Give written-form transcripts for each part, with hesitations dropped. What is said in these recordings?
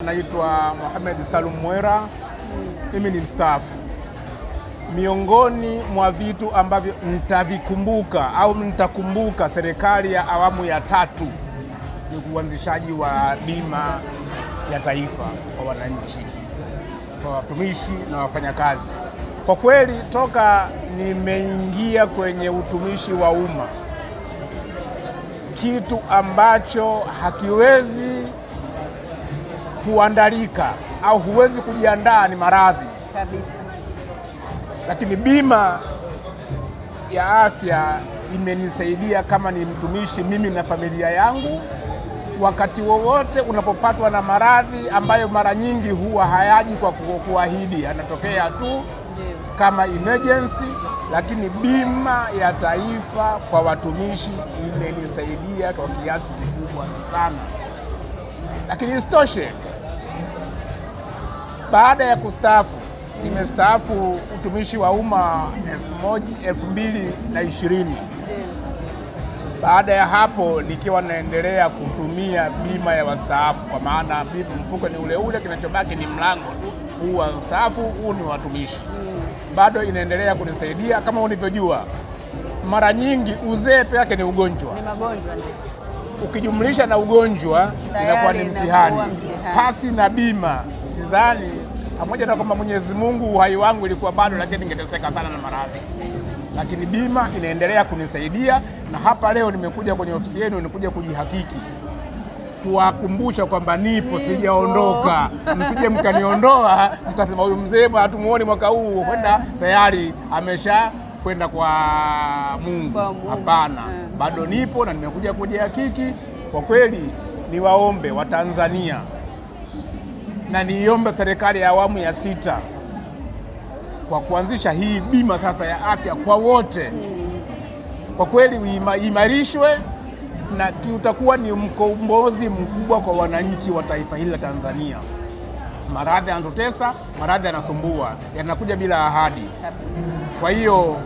naitwa Mohamed Salum Mwera. Mimi ni mstaafu. Miongoni mwa vitu ambavyo nitavikumbuka au nitakumbuka serikali ya awamu ya 3 ni uanzishaji wa bima ya taifa kwa wananchi, kwa watumishi na wafanyakazi. Kwa kweli toka nimeingia kwenye utumishi wa umma, kitu ambacho hakiwezi kuandalika au huwezi kujiandaa ni maradhi kabisa. Lakini bima ya afya imenisaidia kama ni mtumishi mimi na familia yangu, wakati wowote unapopatwa na maradhi ambayo mara nyingi huwa hayaji kwa kuahidi, yanatokea tu kama emergency, lakini bima ya taifa kwa watumishi imenisaidia kwa kiasi kikubwa sana. Lakini isitoshe, baada ya kustaafu, nimestaafu utumishi wa umma 2020. Baada ya hapo nikiwa naendelea kutumia bima ya wastaafu, kwa maana mfuko ni ule ule, kinachobaki ni mlango tu, huu wa wastaafu, huu ni watumishi. Bado inaendelea kunisaidia. Kama unavyojua, mara nyingi uzee peke ni ugonjwa, ni magonjwa ndio. Ukijumlisha na ugonjwa inakuwa ni mtihani. Pasi na bima sidhani, pamoja na kwamba Mwenyezi Mungu uhai wangu ilikuwa bado, lakini ningeteseka sana na maradhi. Lakini bima inaendelea kunisaidia, na hapa leo nimekuja kwenye ofisi yenu, nikuja kujihakiki, kuwakumbusha kwamba nipo, sijaondoka. Msije mkaniondoa mkasema huyu mzee hatumuoni mwaka huu, kwenda tayari amesha kwenda kwa Mungu. Hapana, bado nipo na nimekuja kujihakiki. Kwa kweli niwaombe Watanzania na niombe serikali ya awamu ya 6 kwa kuanzisha hii bima sasa ya afya kwa wote, kwa kweli imarishwe, na utakuwa ni mkombozi mkubwa kwa wananchi wa taifa hili la Tanzania. Maradhi yanatutesa, maradhi yanasumbua, yanakuja bila ahadi. Kwa hiyo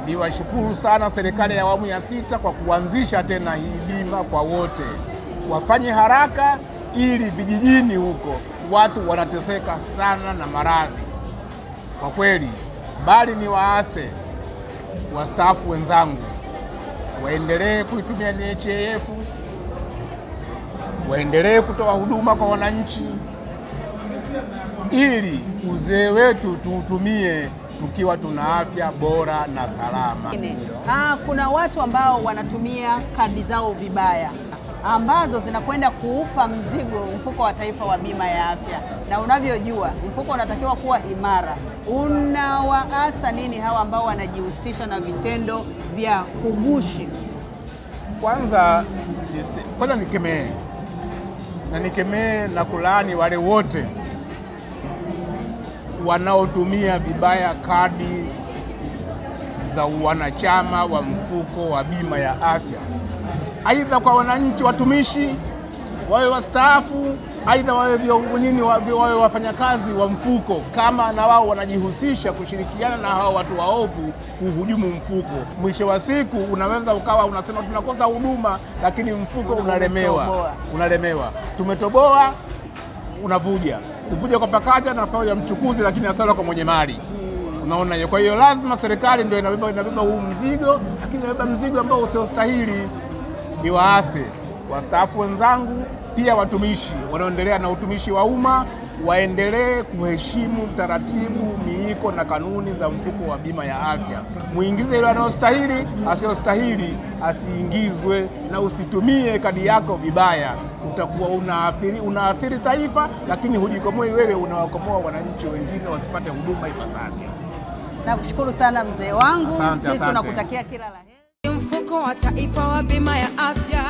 niwashukuru sana serikali ya awamu ya 6 kwa kuanzisha tena hii bima kwa wote. Wafanye haraka, ili vijijini huko watu wanateseka sana na maradhi. Kwa kweli, bali ni waase wastaafu wenzangu waendelee kuitumia NHIF, waendelee kutoa huduma kwa wananchi, ili uzee wetu tuutumie tukiwa tuna afya bora na salama. Kuna watu ambao wanatumia kadi zao vibaya, ambazo zinakwenda kuupa mzigo mfuko wa taifa wa bima ya afya, na unavyojua mfuko unatakiwa kuwa imara. Unawaasa nini hawa ambao wanajihusisha na vitendo vya kugushi? Kwanza nikemee na kulaani wale wote wanaotumia vibaya kadi za wanachama wa mfuko wa bima ya afya, aidha kwa wananchi watumishi, wawe wastaafu, aidha wawe wafanyakazi wa mfuko, kama na wao wanajihusisha kushirikiana na hao watu waovu kuhujumu mfuko. Mwisho wa siku unaweza ukawa unasema tunakosa huduma, lakini mfuko unalemewa. Tumetoboa, unavuja kwa pakaja na fao ya mchukuzi, lakini hasara kwa mwenye mali. Unaona hiyo? Kwa hiyo lazima serikali ndio inabeba huu mzigo, lakini inabeba mzigo ambao usiostahili. Ni waase wastaafu wenzangu, pia watumishi wanaoendelea na utumishi wa umma, waendelee kuheshimu taratibu, miiko na kanuni za mfuko wa bima ya afya. Muingize ile anayostahili, asiyostahili asiingizwe, na usitumie kadi yako vibaya. Utakuwa unaathiri taifa, lakini hujikomoi wewe, unawakomoa wananchi wengine wasipate huduma ipasavyo. Nakushukuru sana mzee wangu. Sisi tunakutakia kila la heri. Mfuko wa taifa wa bima ya afya.